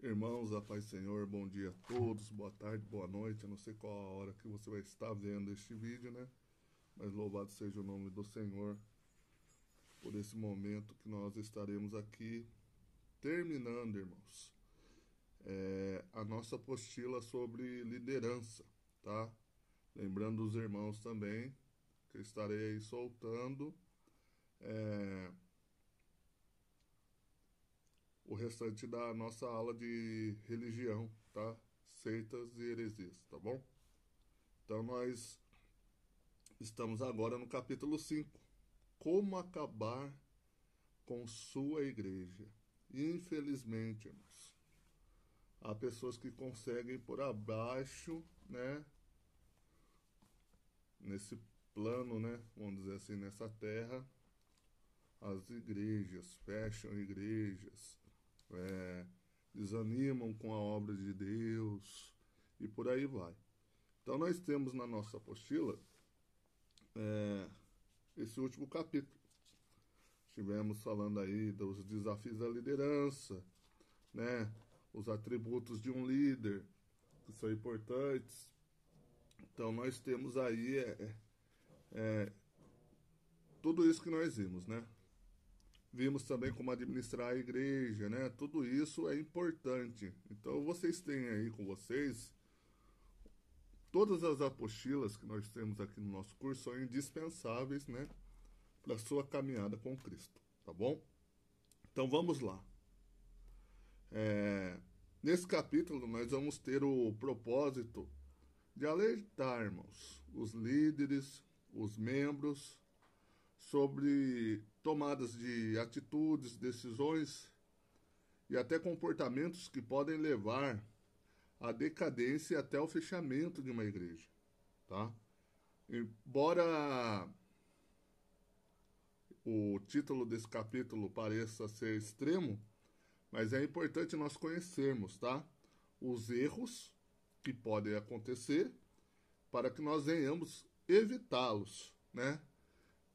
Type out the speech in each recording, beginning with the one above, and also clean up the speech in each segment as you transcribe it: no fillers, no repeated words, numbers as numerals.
Irmãos, a paz do Senhor, bom dia a todos, boa tarde, boa noite. Eu não sei qual a hora que você vai estar vendo este vídeo, né? Mas louvado seja o nome do Senhor por esse momento que nós estaremos aqui terminando, irmãos, a nossa apostila sobre liderança, tá? Lembrando os irmãos também que eu estarei aí soltando o restante da nossa aula de religião, tá? Seitas e heresias, tá bom? Então nós estamos agora no capítulo 5. Como acabar com sua igreja. Infelizmente, irmãos, há pessoas que conseguem por abaixo, né? Nesse plano, né? Vamos dizer assim, nessa terra, as igrejas, fecham igrejas, é, desanimam com a obra de Deus e por aí vai. Então nós temos na nossa apostila esse último capítulo. Estivemos falando aí dos desafios da liderança, né? Os atributos de um líder, que são importantes. Então nós temos aí tudo isso que nós vimos, né? Vimos também como administrar a igreja, né? Tudo isso é importante. Então vocês têm aí com vocês todas as apostilas que nós temos aqui no nosso curso são indispensáveis, né? Para a sua caminhada com Cristo, tá bom? Então vamos lá. Nesse capítulo nós vamos ter o propósito de alertar, irmãos, os líderes, os membros, sobre tomadas de atitudes, decisões e até comportamentos que podem levar à decadência e até ao fechamento de uma igreja, tá? Embora o título desse capítulo pareça ser extremo, mas é importante nós conhecermos, tá? Os erros que podem acontecer para que nós venhamos evitá-los, né?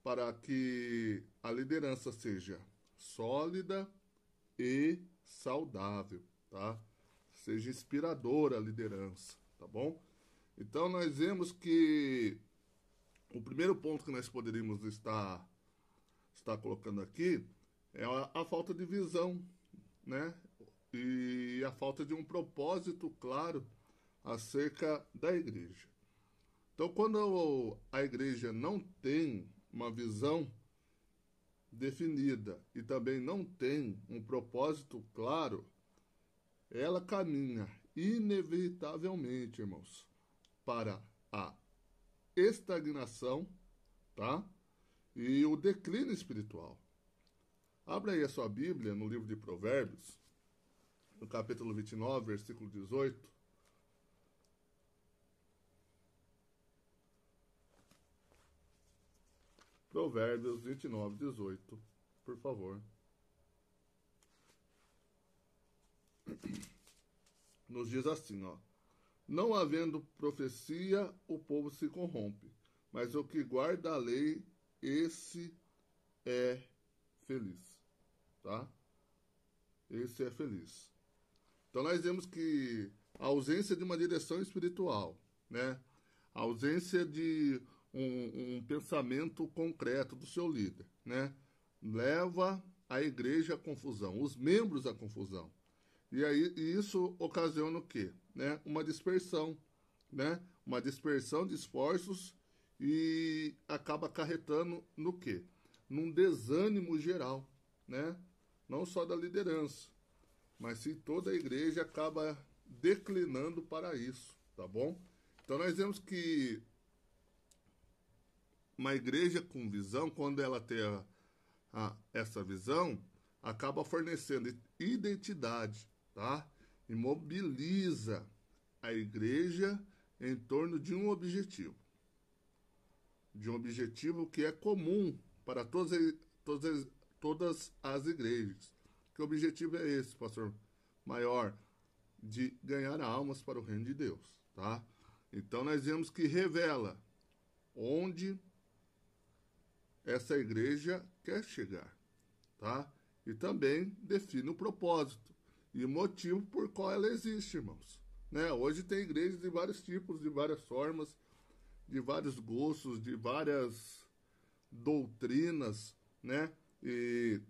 Para que a liderança seja sólida e saudável, tá? Seja inspiradora a liderança, tá bom? Então nós vemos que o primeiro ponto que nós poderíamos estar colocando aqui é a falta de visão, né? E a falta de um propósito claro acerca da igreja. Então, quando a igreja não tem uma visão definida e também não tem um propósito claro, ela caminha inevitavelmente, irmãos, para a estagnação, tá? E o declínio espiritual. Abra aí a sua Bíblia no livro de Provérbios, no capítulo 29, versículo 18. Provérbios 29, 18, por favor. Nos diz assim, ó. Não havendo profecia, o povo se corrompe, mas o que guarda a lei, esse é feliz, tá? Esse é feliz. Então nós vemos que a ausência de uma direção espiritual, né? A ausência de um pensamento concreto do seu líder, né? Leva a igreja à confusão, os membros à confusão. E aí isso ocasiona o quê? Né? Uma dispersão, né? Uma dispersão de esforços e acaba acarretando no quê? Num desânimo geral, né? Não só da liderança, mas sim toda a igreja acaba declinando para isso, tá bom? Então nós vemos que uma igreja com visão, quando ela tem essa visão, acaba fornecendo identidade, tá? E mobiliza a igreja em torno de um objetivo. De um objetivo que é comum para todas as igrejas. Que objetivo é esse, pastor Maior? De ganhar almas para o reino de Deus, tá? Então nós vemos que revela onde essa igreja quer chegar, tá? E também define o propósito. e motivo por qual ela existe, irmãos. Né? Hoje tem igrejas de vários tipos, de várias formas, de vários gostos, de várias doutrinas, né? E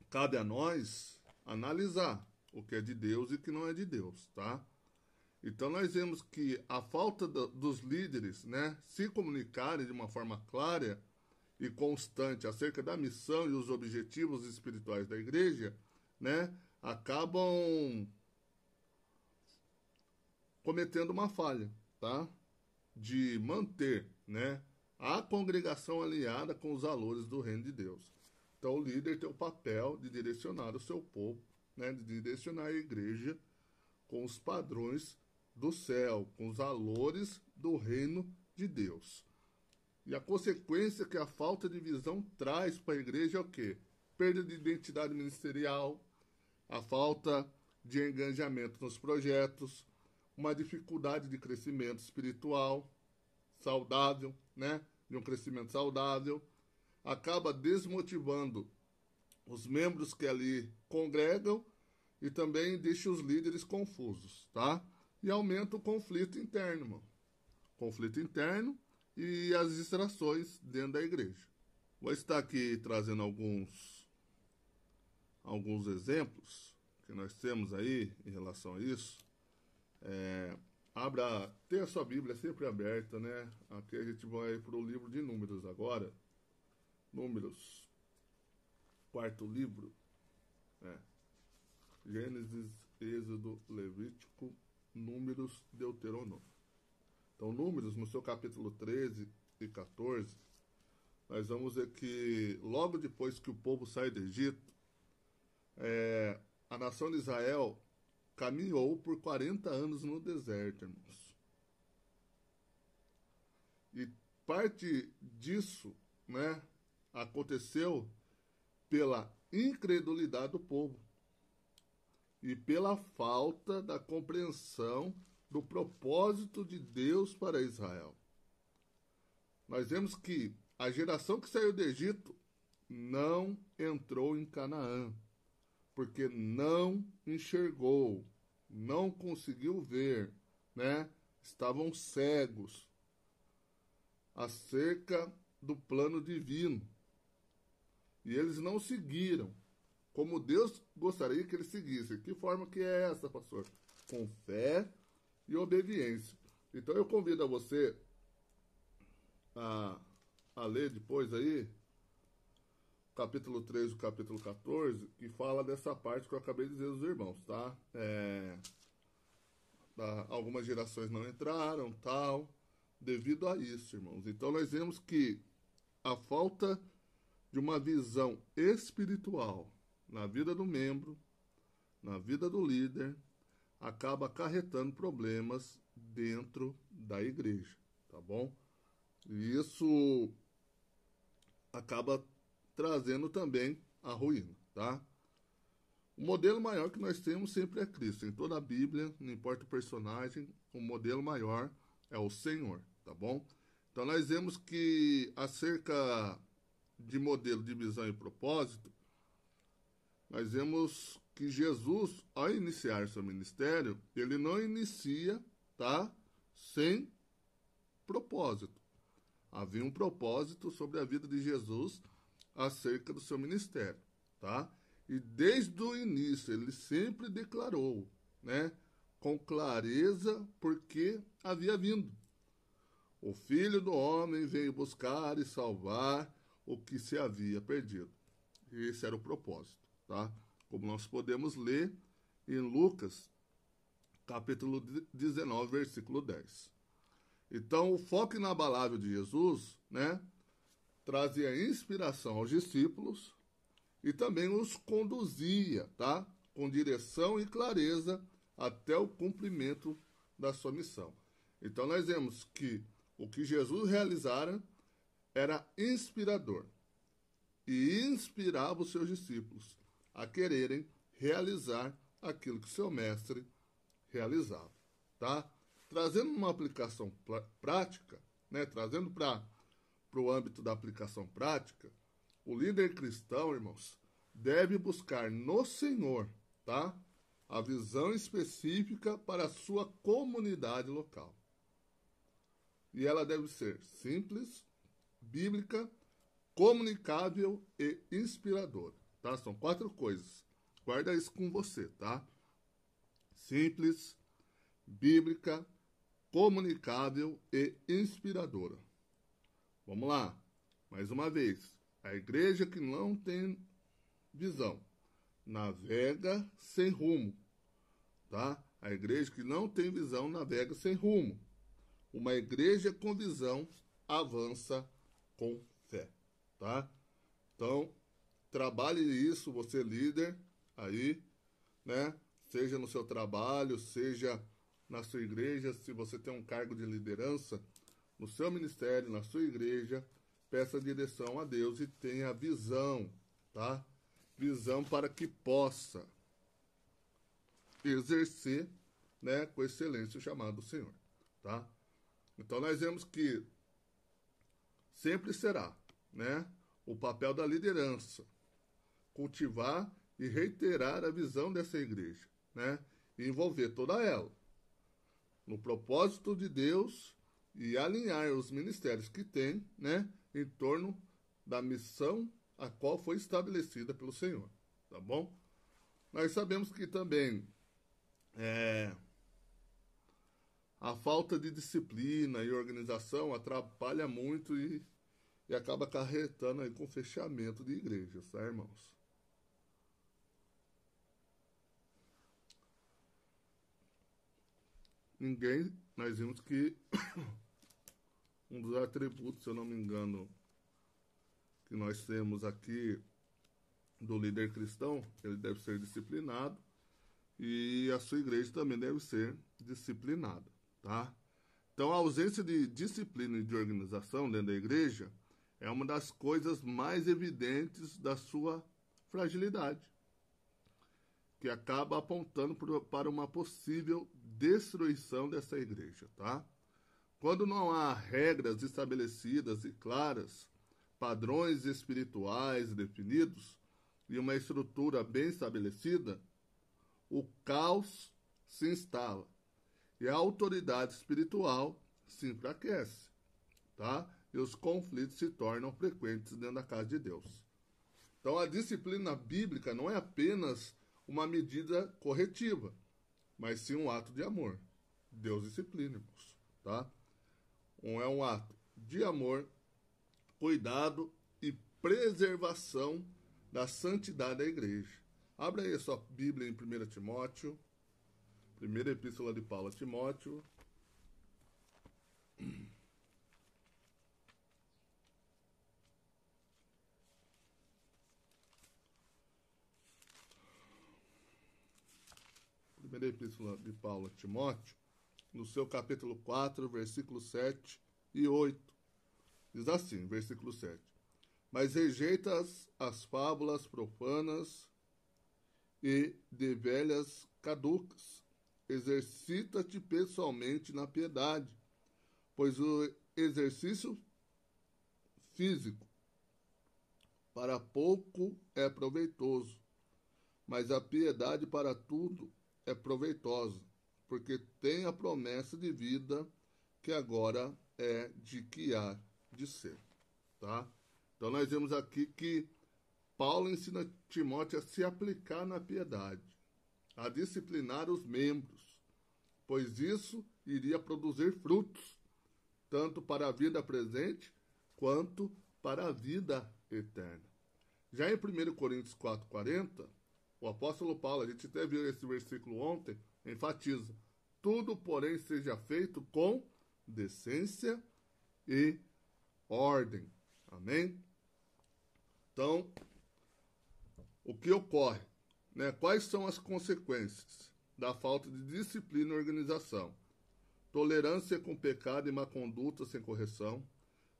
cabe a nós analisar o que é de Deus e o que não é de Deus, tá? Então nós vemos que a falta dos líderes, né, se comunicarem de uma forma clara e constante acerca da missão e os objetivos espirituais da igreja, né, acabam cometendo uma falha, tá? De manter, né, a congregação alinhada com os valores do reino de Deus. Então o líder tem o papel de direcionar o seu povo, né, de direcionar a igreja com os padrões do céu, com os valores do reino de Deus. E a consequência que a falta de visão traz para a igreja é o quê? Perda de identidade ministerial, a falta de engajamento nos projetos, uma dificuldade de crescimento espiritual saudável, né? De um crescimento saudável, acaba desmotivando os membros que ali congregam e também deixa os líderes confusos, tá? E aumenta o conflito interno, irmão. Conflito interno e as distrações dentro da igreja. Vou estar aqui trazendo alguns exemplos que nós temos aí em relação a isso. Tenha a sua Bíblia sempre aberta, né? Aqui a gente vai para o livro de Números agora. Números, quarto livro. Gênesis, Êxodo, Levítico, Números, Deuteronômio. Então, Números, no seu capítulo 13 e 14, nós vamos ver que logo depois que o povo sai do Egito, a nação de Israel caminhou por 40 anos no deserto, irmãos. E parte disso, né, aconteceu pela incredulidade do povo e pela falta da compreensão do propósito de Deus para Israel. Nós vemos que a geração que saiu do Egito não entrou em Canaã, porque não enxergou, não conseguiu ver, né? Estavam cegos acerca do plano divino. E eles não seguiram como Deus gostaria que eles seguissem. Que forma que é essa, pastor? Com fé e obediência. Então eu convido a você a ler depois aí capítulo 3 e capítulo 14, que fala dessa parte que eu acabei de dizer aos irmãos, tá? Algumas gerações não entraram, tal, devido a isso, irmãos. Então nós vemos que a falta de uma visão espiritual na vida do membro, na vida do líder, acaba acarretando problemas dentro da igreja, tá bom? E isso acaba trazendo também a ruína, tá? O modelo maior que nós temos sempre é Cristo. Em toda a Bíblia, não importa o personagem, o modelo maior é o Senhor, tá bom? Então nós vemos que acerca de modelo de visão e propósito, nós vemos que Jesus, ao iniciar seu ministério, ele não inicia, tá, sem propósito. Havia um propósito sobre a vida de Jesus acerca do seu ministério, tá? E desde o início ele sempre declarou, né, com clareza porque havia vindo. O Filho do Homem veio buscar e salvar o que se havia perdido. Esse era o propósito, tá? Como nós podemos ler em Lucas, capítulo 19, versículo 10. Então, o foco inabalável de Jesus, né, trazia inspiração aos discípulos e também os conduzia, tá, com direção e clareza até o cumprimento da sua missão. Então, nós vemos que o que Jesus realizara era inspirador e inspirava os seus discípulos a quererem realizar aquilo que seu mestre realizava, tá? Trazendo uma aplicação prática, né? Trazendo para o âmbito da aplicação prática, o líder cristão, irmãos, deve buscar no Senhor, tá? a visão específica para a sua comunidade local. E ela deve ser simples, bíblica, comunicável e inspiradora, tá? São 4 coisas. Guarda isso com você, tá? Simples, bíblica, comunicável e inspiradora. Vamos lá. Mais uma vez. A igreja que não tem visão navega sem rumo, tá? A igreja que não tem visão navega sem rumo. Uma igreja com visão avança com fé, tá? Então, trabalhe isso, você líder aí, né? Seja no seu trabalho, seja na sua igreja, se você tem um cargo de liderança no seu ministério, na sua igreja, peça direção a Deus e tenha visão, tá? Visão para que possa exercer, né, com excelência o chamado do Senhor, tá? Então nós vemos que sempre será, né, o papel da liderança cultivar e reiterar a visão dessa igreja, né, e envolver toda ela no propósito de Deus e alinhar os ministérios que tem, né, em torno da missão a qual foi estabelecida pelo Senhor, tá bom? Nós sabemos que também a falta de disciplina e organização atrapalha muito e acaba acarretando aí com fechamento de igrejas, tá, irmãos? Nós vimos que um dos atributos, se eu não me engano, que nós temos aqui do líder cristão, ele deve ser disciplinado e a sua igreja também deve ser disciplinada, tá? Então, a ausência de disciplina e de organização dentro da igreja é uma das coisas mais evidentes da sua fragilidade, que acaba apontando para uma possível destruição dessa igreja, tá? Quando não há regras estabelecidas e claras, padrões espirituais definidos e uma estrutura bem estabelecida, o caos se instala e a autoridade espiritual se enfraquece, tá? E os conflitos se tornam frequentes dentro da casa de Deus. Então, a disciplina bíblica não é apenas uma medida corretiva, mas sim um ato de amor. Deus disciplina, irmãos, tá? É um ato de amor, cuidado e preservação da santidade da igreja. Abra aí a sua Bíblia em 1 Timóteo, primeira epístola de Paulo a Timóteo. Primeira epístola de Paulo a Timóteo, no seu capítulo 4, versículos 7 e 8. Diz assim, versículo 7. Mas rejeita as fábulas profanas e de velhas caducas. Exercita-te pessoalmente na piedade, pois o exercício físico para pouco é proveitoso, mas a piedade para tudo é proveitosa, porque tem a promessa de vida que agora é de que há de ser, tá? Então nós vemos aqui que Paulo ensina Timóteo a se aplicar na piedade, a disciplinar os membros, pois isso iria produzir frutos, tanto para a vida presente quanto para a vida eterna. Já em 1 Coríntios 4,40, o apóstolo Paulo, a gente até viu esse versículo ontem, enfatiza: tudo, porém, seja feito com decência e ordem. Amém? Então, o que ocorre? Né? Quais são as consequências da falta de disciplina e organização? Tolerância com pecado e má conduta sem correção,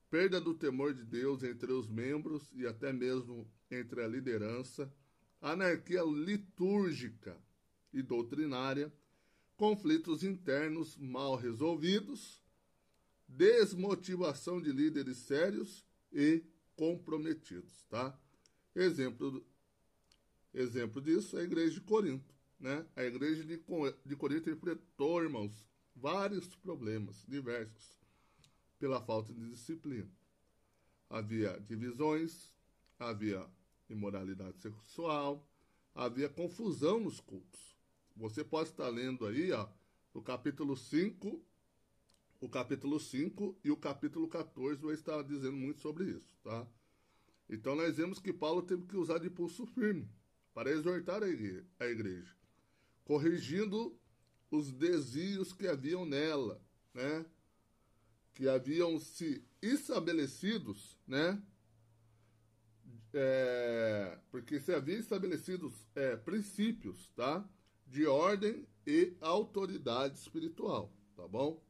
perda do temor de Deus entre os membros e até mesmo entre a liderança, anarquia litúrgica e doutrinária, conflitos internos mal resolvidos, desmotivação de líderes sérios e comprometidos, tá? Exemplo disso é a igreja de Corinto, né, a igreja de Corinto enfrentou, irmãos, vários problemas diversos pela falta de disciplina. Havia divisões, havia imoralidade sexual, havia confusão nos cultos. Você pode estar lendo aí, ó, o capítulo 5 e o capítulo 14 vai estar dizendo muito sobre isso, tá? Então nós vemos que Paulo teve que usar de pulso firme para exortar a igreja, corrigindo os desvios que haviam nela, né? Que haviam se estabelecidos, né? Porque se havia estabelecidos princípios, tá? De ordem e autoridade espiritual, tá bom?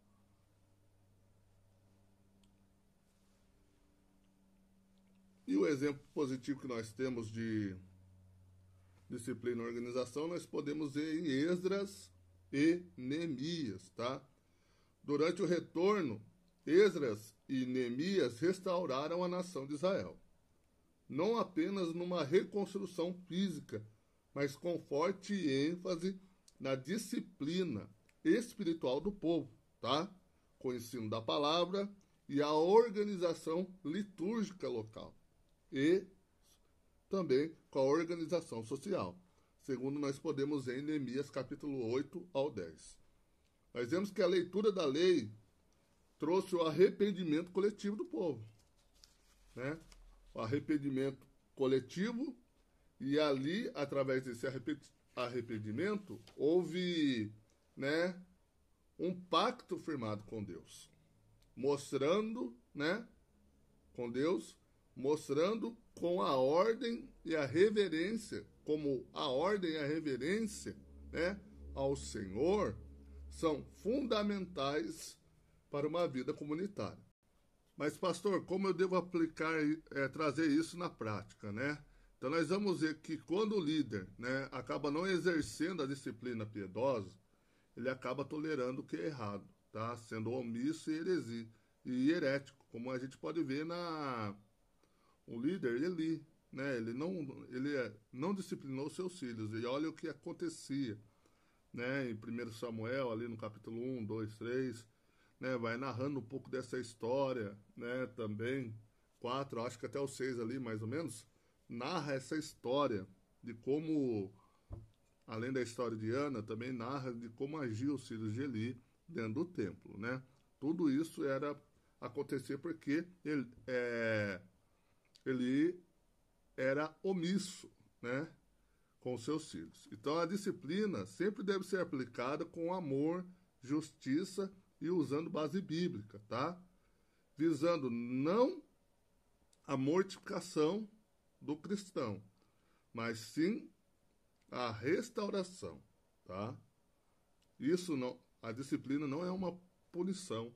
E o exemplo positivo que nós temos de disciplina e organização, nós podemos ver em Esdras e Neemias, tá? Durante o retorno, Esdras e Neemias restauraram a nação de Israel. Não apenas numa reconstrução física, mas com forte ênfase na disciplina espiritual do povo, tá? Com o ensino da palavra e a organização litúrgica local. E também com a organização social, segundo nós podemos ver em Neemias capítulo 8 ao 10. Nós vemos que a leitura da lei trouxe o arrependimento coletivo do povo, né? O arrependimento coletivo, e ali, através desse arrependimento, houve, né, um pacto firmado com Deus, mostrando, né, com Deus, mostrando com a ordem e a reverência, como a ordem e a reverência, né, ao Senhor, são fundamentais para uma vida comunitária. Mas, pastor, como eu devo aplicar, trazer isso na prática, né? Então, nós vamos ver que quando o líder, né, acaba não exercendo a disciplina piedosa, ele acaba tolerando o que é errado, tá? Sendo omisso e herético, como a gente pode ver o líder, Eli, né? Ele não disciplinou seus filhos, e olha o que acontecia, né? Em 1 Samuel, ali no capítulo 1, 2, 3, né? Vai narrando um pouco dessa história, né? Também, 4, acho que até o 6 ali, mais ou menos, narra essa história de como, além da história de Ana, também narra de como agiu os filhos de Eli dentro do templo, né? Tudo isso acontecer porque ele era omisso, né, com seus filhos. Então a disciplina sempre deve ser aplicada com amor, justiça e usando base bíblica, tá? Visando não a mortificação do cristão, mas sim a restauração, tá? Isso não, a disciplina não é uma punição,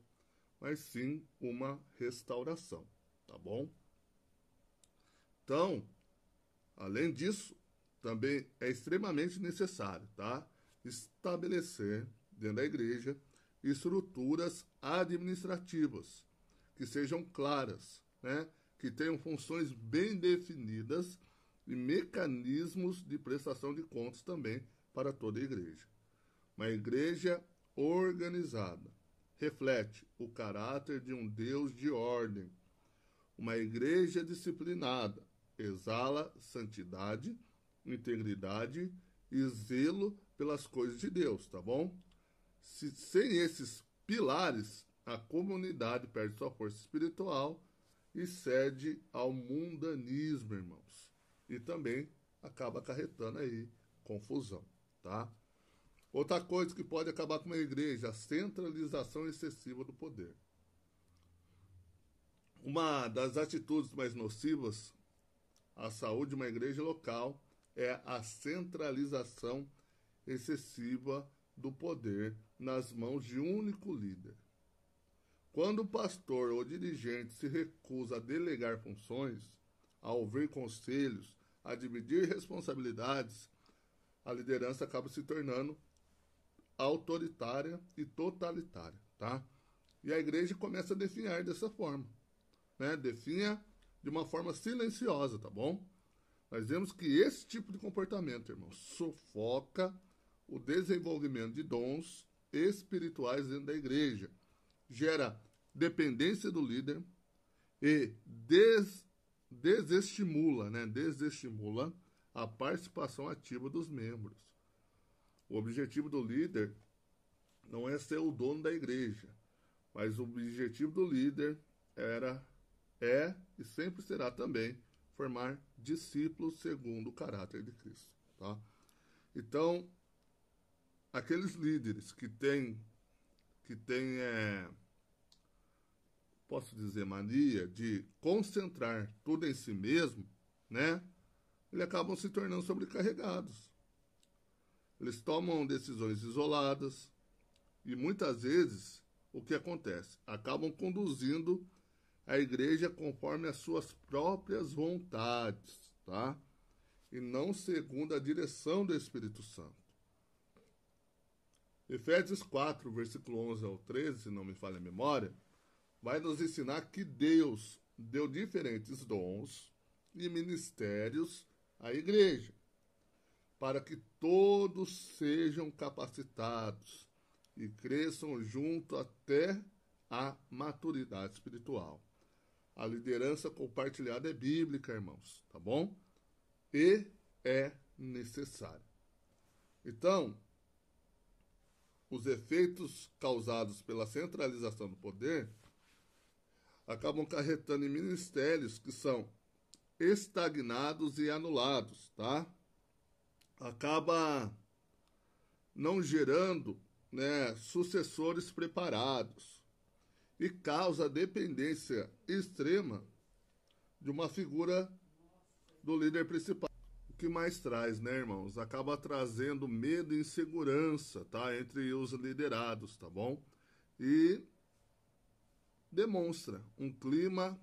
mas sim uma restauração, tá bom? Então, além disso, também é extremamente necessário, tá? Estabelecer dentro da igreja estruturas administrativas que sejam claras, né? Que tenham funções bem definidas e mecanismos de prestação de contas também para toda a igreja. Uma igreja organizada reflete o caráter de um Deus de ordem. Uma igreja disciplinada exala santidade, integridade e zelo pelas coisas de Deus, tá bom? Sem esses pilares, a comunidade perde sua força espiritual e cede ao mundanismo, irmãos. E também acaba acarretando aí confusão, tá? Outra coisa que pode acabar com uma igreja, a centralização excessiva do poder. Uma das atitudes mais nocivas à saúde de uma igreja local é a centralização excessiva do poder nas mãos de um único líder. Quando o pastor ou dirigente se recusa a delegar funções, a ouvir conselhos, a dividir responsabilidades, a liderança acaba se tornando autoritária e totalitária, tá? E a igreja começa a definhar dessa forma, né? Definha de uma forma silenciosa, tá bom? Nós vemos que esse tipo de comportamento, irmão, sufoca o desenvolvimento de dons espirituais dentro da igreja, gera dependência do líder e desestimula a participação ativa dos membros. O objetivo do líder não é ser o dono da igreja, mas o objetivo do líder é e sempre será também formar discípulos segundo o caráter de Cristo, tá? Então, aqueles líderes que têm posso dizer, mania de concentrar tudo em si mesmo, né? Eles acabam se tornando sobrecarregados. Eles tomam decisões isoladas e muitas vezes o que acontece? Acabam conduzindo a igreja conforme as suas próprias vontades, tá? E não segundo a direção do Espírito Santo. Efésios 4, versículo 11 ao 13, se não me falha a memória, vai nos ensinar que Deus deu diferentes dons e ministérios à igreja, para que todos sejam capacitados e cresçam junto até a maturidade espiritual. A liderança compartilhada é bíblica, irmãos, tá bom? E é necessária. Então, os efeitos causados pela centralização do poder acabam acarretando em ministérios que são estagnados e anulados, tá? Acaba não gerando, né, sucessores preparados e causa dependência extrema de uma figura do líder principal. O que mais traz, né, irmãos? Acaba trazendo medo e insegurança, tá? Entre os liderados, tá bom? E demonstra um clima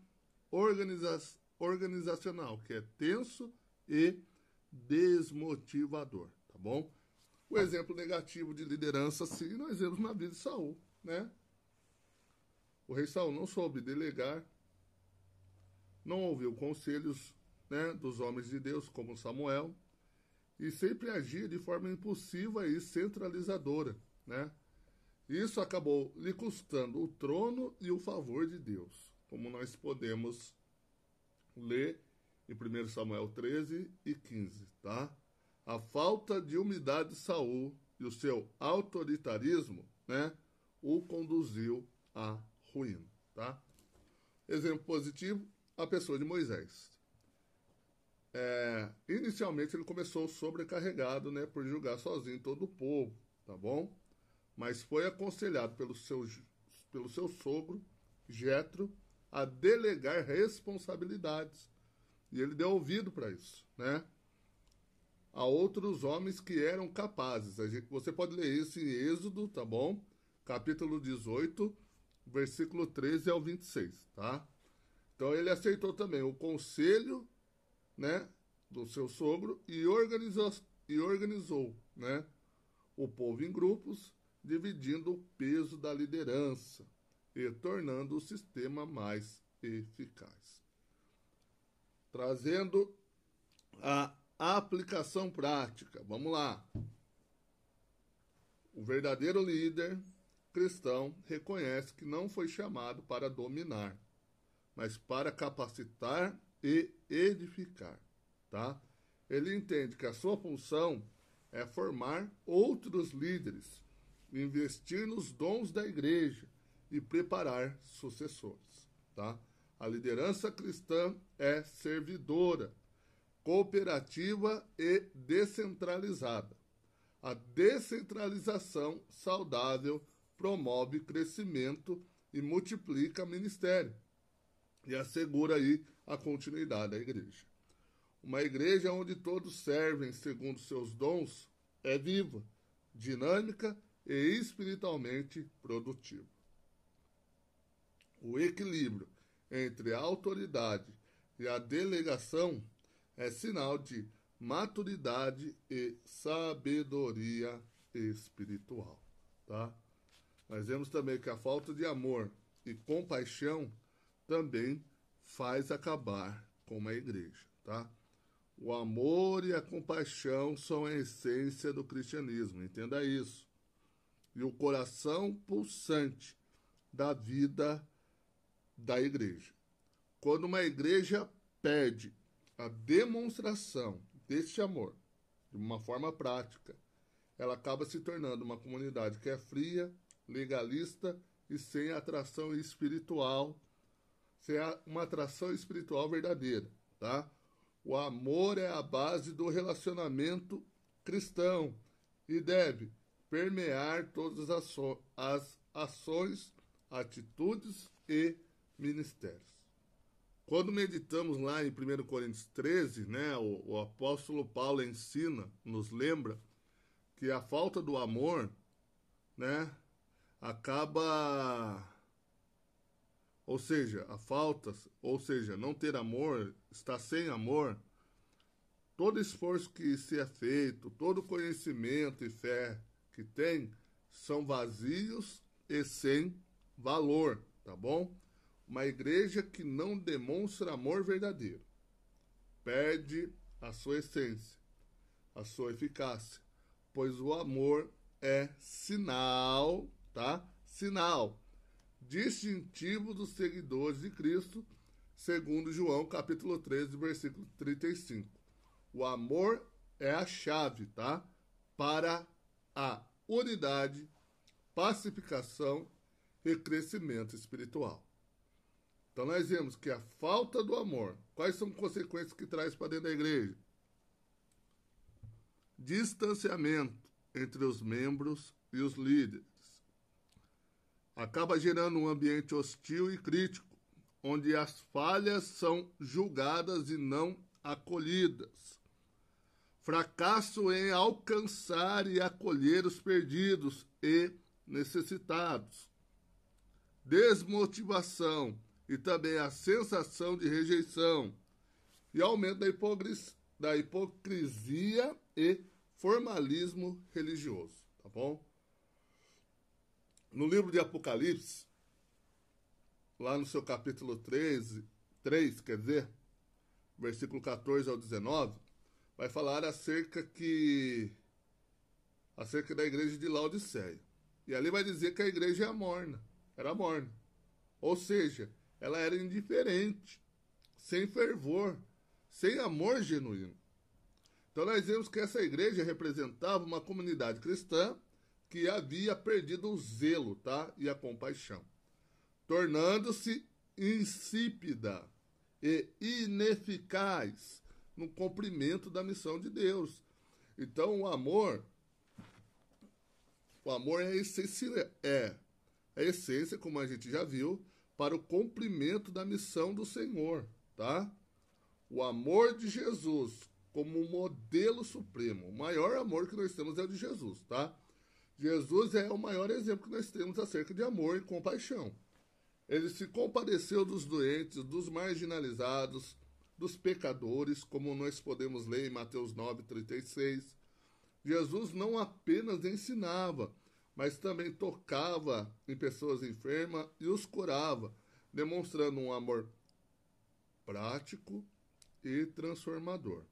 organizacional que é tenso e desmotivador, tá bom? O exemplo negativo de liderança, sim, nós vemos na vida de Saul, né? O rei Saul não soube delegar, não ouviu conselhos, né, dos homens de Deus, como Samuel, e sempre agia de forma impulsiva e centralizadora, né? Isso acabou lhe custando o trono e o favor de Deus, como nós podemos ler em 1 Samuel 13 e 15, tá? A falta de humildade de Saul e o seu autoritarismo, né, o conduziu à ruína, tá? Exemplo positivo, a pessoa de Moisés. Inicialmente ele começou sobrecarregado, né, por julgar sozinho todo o povo, tá bom? Mas foi aconselhado pelo seu sogro, Jetro, a delegar responsabilidades. E ele deu ouvido para isso, né? A outros homens que eram capazes. Você pode ler isso em Êxodo, tá bom? Capítulo 18, versículo 13 ao 26, tá? Então ele aceitou também o conselho, né, do seu sogro e organizou, né, o povo em grupos, dividindo o peso da liderança e tornando o sistema mais eficaz. Trazendo a aplicação prática. Vamos lá. O verdadeiro líder cristão reconhece que não foi chamado para dominar, mas para capacitar e edificar, tá? Ele entende que a sua função é formar outros líderes, investir nos dons da igreja e preparar sucessores, tá? A liderança cristã é servidora, cooperativa e descentralizada. A descentralização saudável promove crescimento e multiplica ministério e assegura aí a continuidade da igreja. Uma igreja onde todos servem segundo seus dons é viva, dinâmica e espiritualmente produtiva. O equilíbrio entre a autoridade e a delegação é sinal de maturidade e sabedoria espiritual, tá? Nós vemos também que a falta de amor e compaixão também faz acabar com uma igreja, tá? O amor e a compaixão são a essência do cristianismo, entenda isso. E o coração pulsante da vida da igreja. Quando uma igreja pede a demonstração deste amor de uma forma prática, ela acaba se tornando uma comunidade que é fria, legalista e sem atração espiritual, sem uma atração espiritual verdadeira, tá? O amor é a base do relacionamento cristão e deve permear todas as ações, atitudes e ministérios. Quando meditamos lá em 1 Coríntios 13, né, o apóstolo Paulo ensina, nos lembra, que a falta do amor, né, acaba... Ou seja, não ter amor, estar sem amor, todo esforço que se é feito, todo conhecimento e fé que tem, são vazios e sem valor, tá bom? Uma igreja que não demonstra amor verdadeiro perde a sua essência, a sua eficácia, pois o amor é sinal, tá? Sinal distintivo dos seguidores de Cristo, segundo João, capítulo 13, versículo 35. O amor é a chave, tá? Para a unidade, pacificação e crescimento espiritual. Então nós vemos que a falta do amor, quais são as consequências que traz para dentro da igreja? Distanciamento entre os membros e os líderes. Acaba gerando um ambiente hostil e crítico, onde as falhas são julgadas e não acolhidas. Fracasso em alcançar e acolher os perdidos e necessitados. Desmotivação e também a sensação de rejeição. E aumento da hipocrisia e formalismo religioso, tá bom? No livro de Apocalipse, lá no seu capítulo 3, versículo 14 ao 19, vai falar acerca da igreja de Laodiceia. E ali vai dizer que a igreja era morna. Ou seja, ela era indiferente, sem fervor, sem amor genuíno. Então nós vemos que essa igreja representava uma comunidade cristã que havia perdido o zelo, tá? E a compaixão, tornando-se insípida e ineficaz no cumprimento da missão de Deus. Então o amor é a essência, como a gente já viu, para o cumprimento da missão do Senhor, tá? O amor de Jesus como modelo supremo, o maior amor que nós temos é o de Jesus, tá? Jesus é o maior exemplo que nós temos acerca de amor e compaixão. Ele se compadeceu dos doentes, dos marginalizados, dos pecadores, como nós podemos ler em Mateus 9:36. Jesus não apenas ensinava, mas também tocava em pessoas enfermas e os curava, demonstrando um amor prático e transformador.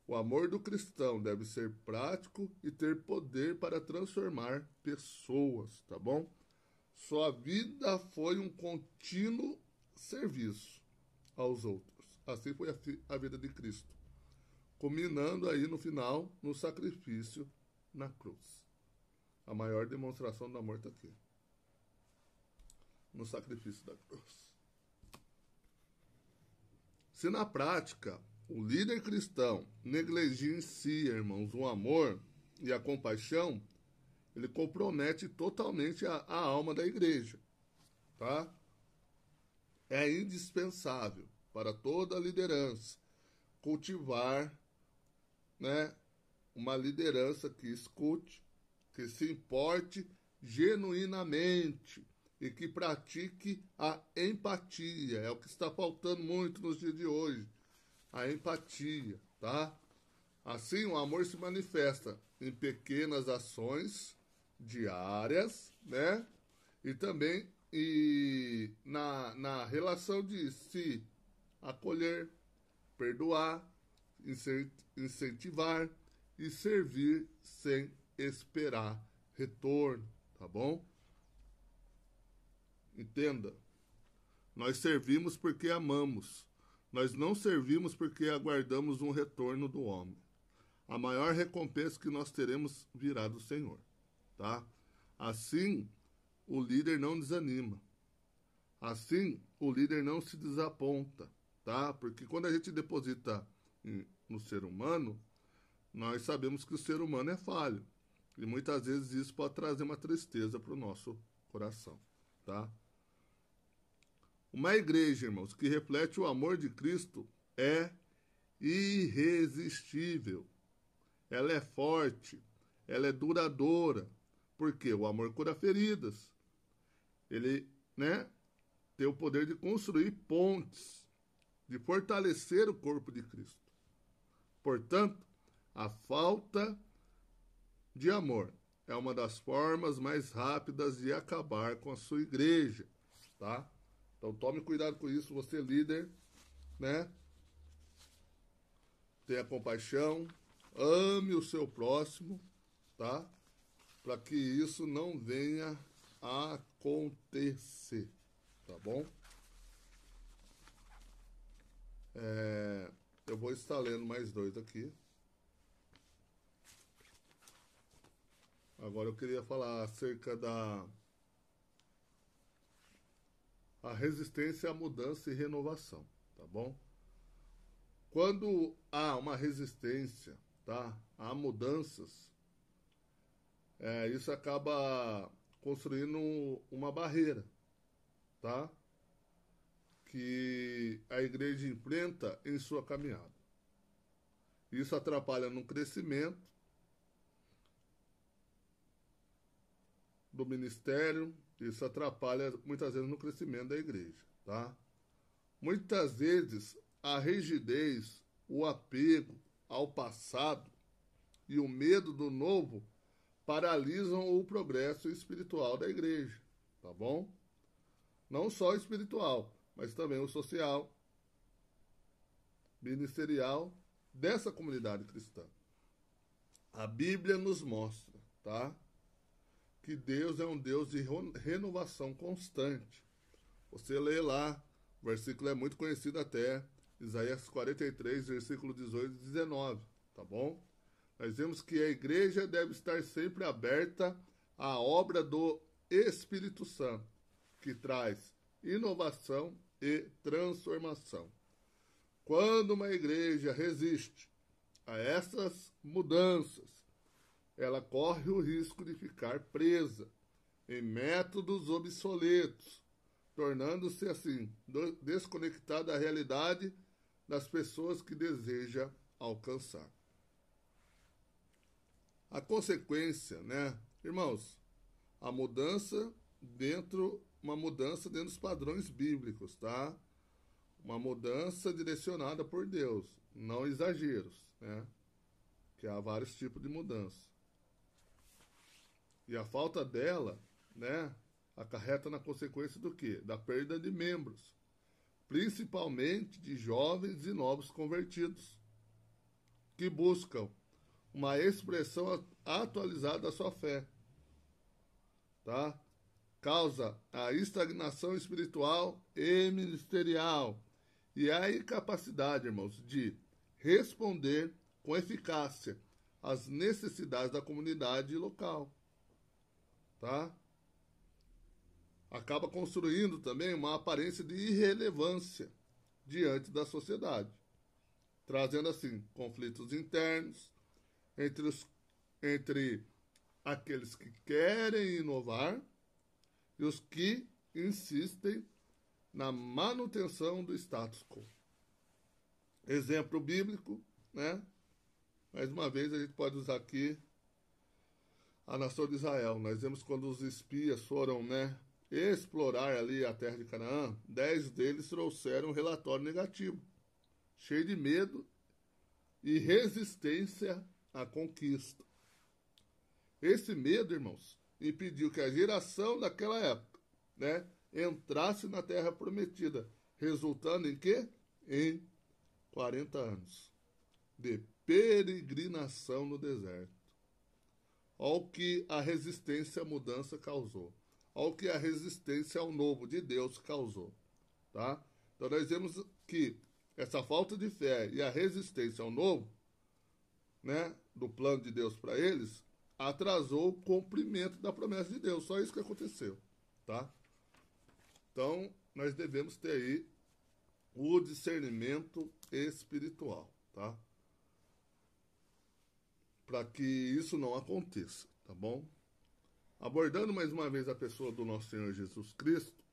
O amor do cristão deve ser prático e ter poder para transformar pessoas, tá bom? Sua vida foi um contínuo serviço aos outros. Assim foi a vida de Cristo, culminando aí no final no sacrifício na cruz. A maior demonstração do amor está aqui, no sacrifício da cruz. Se na prática o líder cristão negligencia, irmãos, o amor e a compaixão, ele compromete totalmente a alma da igreja, tá? É indispensável para toda a liderança cultivar, né, uma liderança que escute, que se importe genuinamente e que pratique a empatia. É o que está faltando muito nos dias de hoje. A empatia, tá? Assim, o amor se manifesta em pequenas ações diárias, né? E também na relação de se acolher, perdoar incentivar e servir sem esperar retorno, tá bom? Entenda, nós servimos porque amamos, nós não servimos porque aguardamos um retorno do homem. A maior recompensa que nós teremos virá do Senhor, tá? Assim, o líder não desanima. Assim, o líder não se desaponta, tá? Porque quando a gente deposita no ser humano, nós sabemos que o ser humano é falho. E muitas vezes isso pode trazer uma tristeza para o nosso coração, tá? Uma igreja, irmãos, que reflete o amor de Cristo é irresistível. Ela é forte, ela é duradoura. Porque o amor cura feridas. Ele, tem o poder de construir pontes, de fortalecer o corpo de Cristo. Portanto, a falta de amor é uma das formas mais rápidas de acabar com a sua igreja, tá? Então tome cuidado com isso, você líder, Tenha compaixão, ame o seu próximo, tá? Para que isso não venha a acontecer, tá bom? Eu vou estar lendo mais dois aqui. Agora eu queria falar acerca da a resistência à mudança e renovação, tá bom? Quando há uma resistência, tá, a mudanças, isso acaba construindo uma barreira, tá? Que a igreja enfrenta em sua caminhada. Isso atrapalha no crescimento do ministério, isso atrapalha muitas vezes no crescimento da igreja, tá? Muitas vezes a rigidez, o apego ao passado e o medo do novo paralisam o progresso espiritual da igreja, tá bom? Não só o espiritual, mas também o social, ministerial dessa comunidade cristã. A Bíblia nos mostra, tá? Que Deus é um Deus de renovação constante. Você lê lá, o versículo é muito conhecido até, Isaías 43, versículo 18 e 19, tá bom? Nós vemos que a igreja deve estar sempre aberta à obra do Espírito Santo, que traz inovação e transformação. Quando uma igreja resiste a essas mudanças, ela corre o risco de ficar presa em métodos obsoletos, tornando-se assim desconectada da realidade das pessoas que deseja alcançar. A consequência, irmãos, uma mudança dentro dos padrões bíblicos, tá? Uma mudança direcionada por Deus, não exageros, Que há vários tipos de mudança. E a falta dela, acarreta na consequência do quê? Da perda de membros, principalmente de jovens e novos convertidos, que buscam uma expressão atualizada da sua fé, tá? Causa a estagnação espiritual e ministerial e a incapacidade, irmãos, de responder com eficácia às necessidades da comunidade local, tá? Acaba construindo também uma aparência de irrelevância diante da sociedade, trazendo assim conflitos internos entre aqueles que querem inovar e os que insistem na manutenção do status quo. Exemplo bíblico, Mais uma vez a gente pode usar aqui a nação de Israel. Nós vemos quando os espias foram, explorar ali a terra de Canaã, 10 deles trouxeram um relatório negativo, cheio de medo e resistência à conquista. Esse medo, irmãos, impediu que a geração daquela época, entrasse na terra prometida, resultando em quê? Em 40 anos. de peregrinação no deserto. Olha o que a resistência à mudança causou. Olha o que a resistência ao novo de Deus causou. Tá? Então nós vemos que essa falta de fé e a resistência ao novo, né, do plano de Deus para eles, atrasou o cumprimento da promessa de Deus. Só isso que aconteceu. Tá? Então nós devemos ter aí o discernimento espiritual. Tá? Para que isso não aconteça, tá bom? Abordando mais uma vez a pessoa do nosso Senhor Jesus Cristo,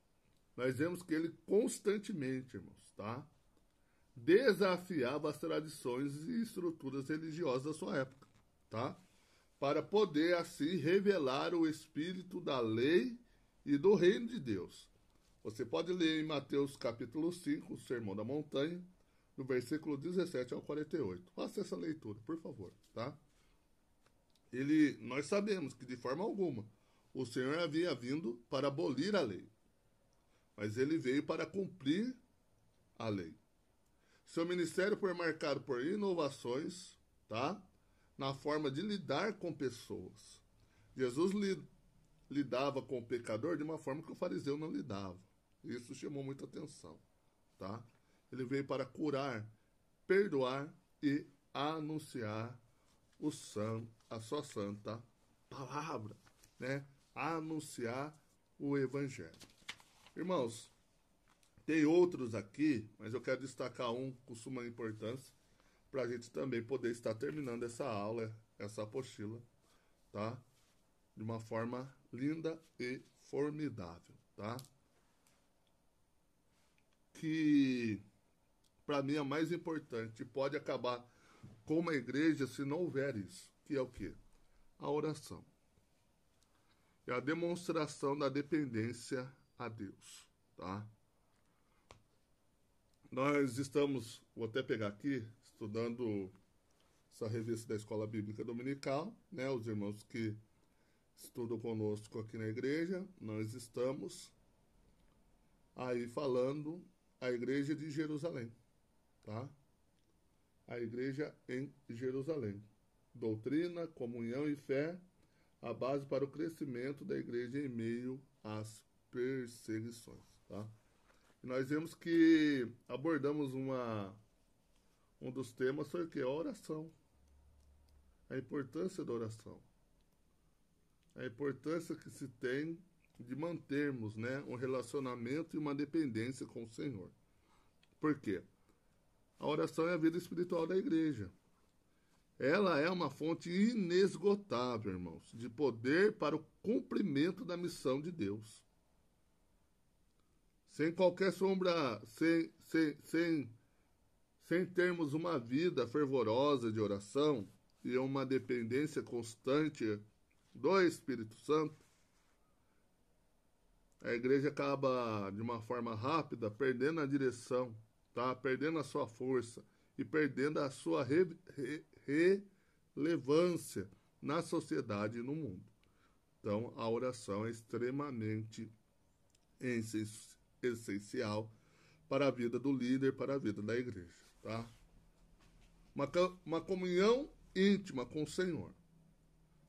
nós vemos que ele constantemente, irmãos, tá? Desafiava as tradições e estruturas religiosas da sua época, tá? Para poder assim revelar o espírito da lei e do reino de Deus. Você pode ler em Mateus capítulo 5, o Sermão da Montanha, do versículo 17 ao 48. Faça essa leitura, por favor, tá? Nós sabemos que de forma alguma o Senhor havia vindo para abolir a lei, mas ele veio para cumprir a lei. Seu ministério foi marcado por inovações, tá? Na forma de lidar com pessoas. Jesus lidava com o pecador de uma forma que o fariseu não lidava. Isso chamou muita atenção, tá? Ele veio para curar, perdoar e anunciar a sua santa palavra, né? Anunciar o evangelho. Irmãos, tem outros aqui, mas eu quero destacar um com suma importância para a gente também poder estar terminando essa aula, essa apostila, tá? De uma forma linda e formidável, tá? Que para mim é mais importante, pode acabar com uma igreja se não houver isso, que é o quê? A oração. É a demonstração da dependência a Deus, tá? Nós estamos, vou até pegar aqui, estudando essa revista da Escola Bíblica Dominical, né? Os irmãos que estudam conosco aqui na igreja, nós estamos aí falando a igreja de Jerusalém, tá? A igreja em Jerusalém. Doutrina, comunhão e fé, a base para o crescimento da igreja em meio às perseguições, tá? E nós vemos que abordamos um dos temas foi o que? A oração. A importância da oração. A importância que se tem de mantermos, né, um relacionamento e uma dependência com o Senhor. Por quê? A oração é a vida espiritual da igreja. Ela é uma fonte inesgotável, irmãos, de poder para o cumprimento da missão de Deus. Sem qualquer sombra, sem termos uma vida fervorosa de oração e uma dependência constante do Espírito Santo, a igreja acaba, de uma forma rápida, perdendo a direção, tá? Perdendo a sua força e perdendo a sua relevância na sociedade e no mundo. Então, a oração é extremamente essencial para a vida do líder, para a vida da igreja, tá? Uma comunhão íntima com o Senhor,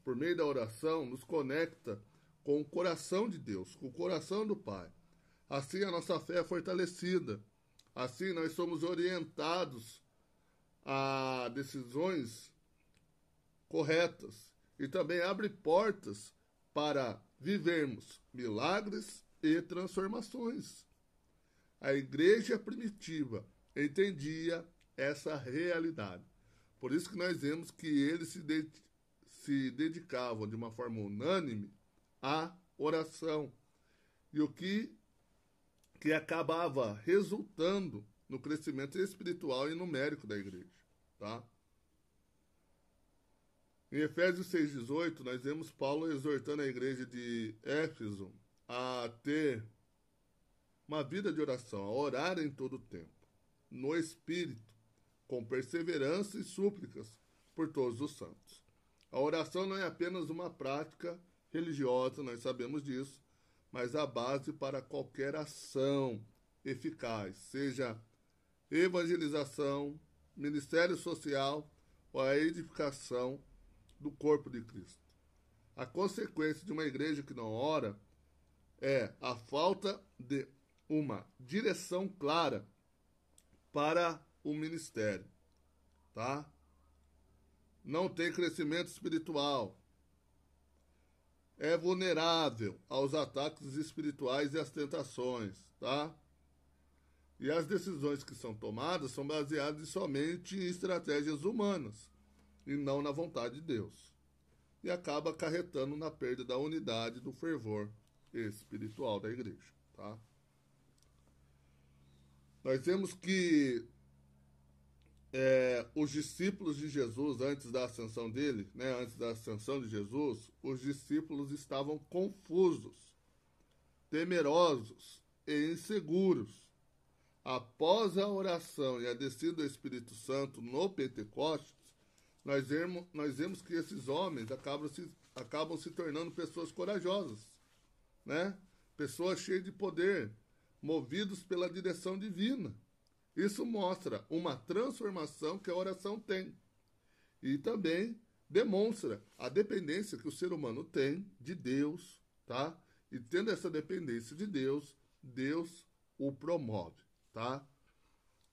por meio da oração, nos conecta com o coração de Deus, com o coração do Pai. Assim a nossa fé é fortalecida. Assim nós somos orientados a decisões corretas e também abre portas para vivermos milagres e transformações. A igreja primitiva entendia essa realidade. Por isso que nós vemos que eles se dedicavam de uma forma unânime à oração. E o que acabava resultando no crescimento espiritual e numérico da igreja, tá? Em Efésios 6,18, nós vemos Paulo exortando a igreja de Éfeso a ter uma vida de oração, a orar em todo o tempo, no Espírito, com perseverança e súplicas por todos os santos. A oração não é apenas uma prática religiosa, nós sabemos disso, mas a base para qualquer ação eficaz, seja evangelização, ministério social ou a edificação do corpo de Cristo. A consequência de uma igreja que não ora é a falta de uma direção clara para o ministério, tá? Não tem crescimento espiritual, é vulnerável aos ataques espirituais e às tentações, tá? E as decisões que são tomadas são baseadas somente em estratégias humanas e não na vontade de Deus. E acaba acarretando na perda da unidade, do fervor espiritual da igreja, tá? Nós vemos que os discípulos de Jesus, antes da ascensão dele, né, antes da ascensão de Jesus, os discípulos estavam confusos, temerosos e inseguros. Após a oração e a descida do Espírito Santo no Pentecostes, nós vemos que esses homens acabam se tornando pessoas corajosas, né? Pessoas cheias de poder, movidos pela direção divina. Isso mostra uma transformação que a oração tem. E também demonstra a dependência que o ser humano tem de Deus, tá? E tendo essa dependência de Deus, Deus o promove, tá?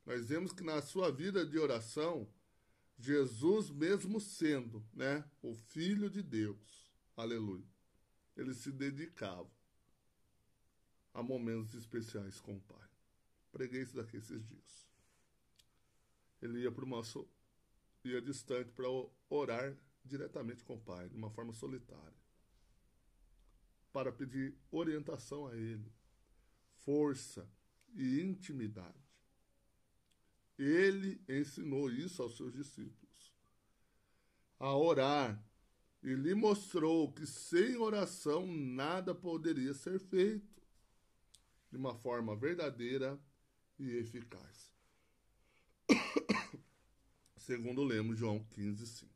Nós vemos que na sua vida de oração, Jesus, mesmo sendo, né, o Filho de Deus, aleluia, ele se dedicava a momentos especiais com o Pai. Preguei isso daqui esses dias. Ele ia distante para orar diretamente com o Pai, de uma forma solitária, para pedir orientação a Ele, força e intimidade. Ele ensinou isso aos seus discípulos, a orar, e lhe mostrou que sem oração nada poderia ser feito de uma forma verdadeira e eficaz. Segundo lemos João 15:5.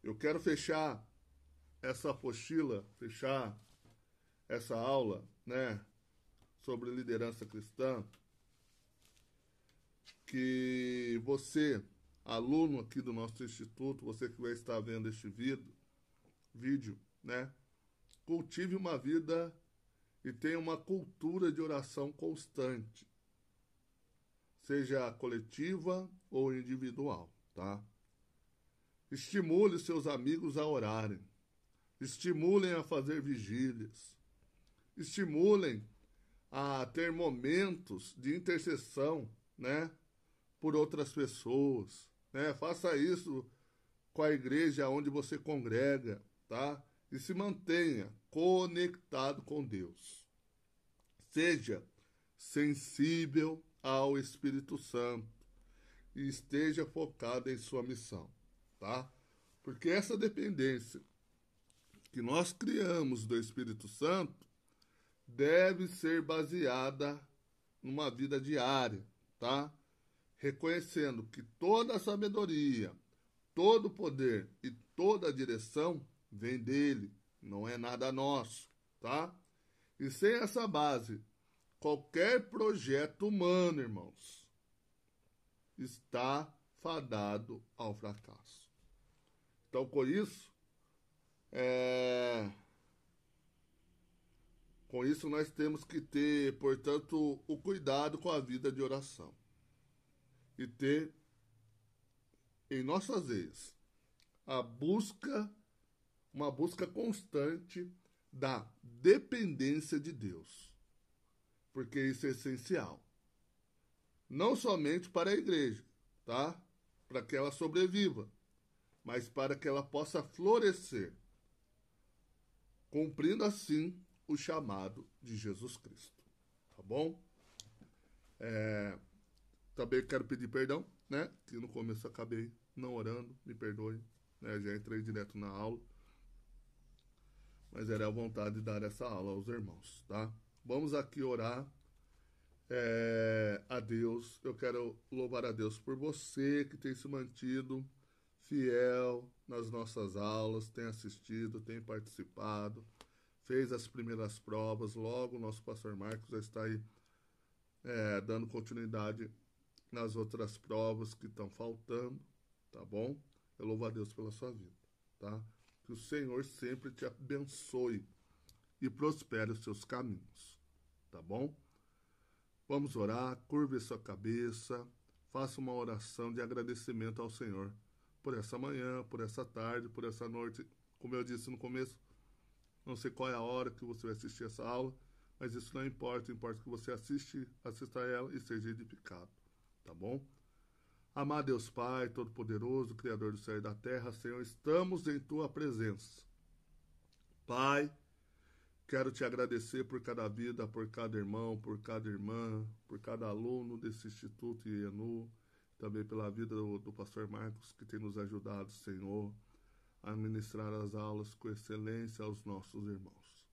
Eu quero fechar essa apostila, fechar essa aula, né, sobre liderança cristã, que você, aluno aqui do nosso instituto, você que vai estar vendo este vídeo, né, cultive uma vida e tenha uma cultura de oração constante, seja coletiva ou individual, tá? Estimule seus amigos a orarem, estimulem a fazer vigílias, estimulem a ter momentos de intercessão, né, por outras pessoas, né? Faça isso com a igreja onde você congrega, tá? E se mantenha conectado com Deus. Seja sensível ao Espírito Santo e esteja focado em sua missão, tá? Porque essa dependência que nós criamos do Espírito Santo deve ser baseada numa vida diária, tá? Reconhecendo que toda a sabedoria, todo o poder e toda a direção vem dele, não é nada nosso, tá? E sem essa base, qualquer projeto humano, irmãos, está fadado ao fracasso. Então, com isso nós temos que ter, portanto, o cuidado com a vida de oração. E ter em nossas veias uma busca constante da dependência de Deus. Porque isso é essencial. Não somente para a igreja, tá? Para que ela sobreviva, mas para que ela possa florescer, cumprindo assim o chamado de Jesus Cristo. Tá bom? Também quero pedir perdão, né? Que no começo eu acabei não orando, me perdoe, né? Já entrei direto na aula, mas era a vontade de dar essa aula aos irmãos, tá? Vamos aqui orar a Deus. Eu quero louvar a Deus por você que tem se mantido fiel nas nossas aulas, tem assistido, tem participado, fez as primeiras provas. Logo o nosso pastor Marcos já está aí dando continuidade nas outras provas que estão faltando, tá bom? Eu louvo a Deus pela sua vida, tá? Que o Senhor sempre te abençoe e prospere os seus caminhos, tá bom? Vamos orar, curve sua cabeça, faça uma oração de agradecimento ao Senhor por essa manhã, por essa tarde, por essa noite. Como eu disse no começo, não sei qual é a hora que você vai assistir essa aula, mas isso não importa, importa que você assista a ela e seja edificado, tá bom? Amado Deus Pai, Todo-Poderoso, Criador do céu e da terra, Senhor, estamos em Tua presença. Pai, quero Te agradecer por cada vida, por cada irmão, por cada irmã, por cada aluno desse Instituto IENU, também pela vida do pastor Marcos, que tem nos ajudado, Senhor, a ministrar as aulas com excelência aos nossos irmãos.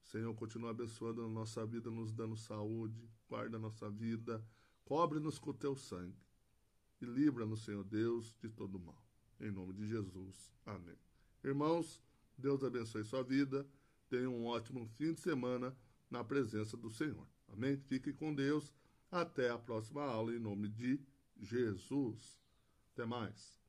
Senhor, continua abençoando a nossa vida, nos dando saúde, guarda a nossa vida, cobre-nos com o Teu sangue e livra-nos, Senhor Deus, de todo mal. Em nome de Jesus. Amém. Irmãos, Deus abençoe sua vida. Tenha um ótimo fim de semana na presença do Senhor. Amém? Fique com Deus. Até a próxima aula, em nome de Jesus. Até mais.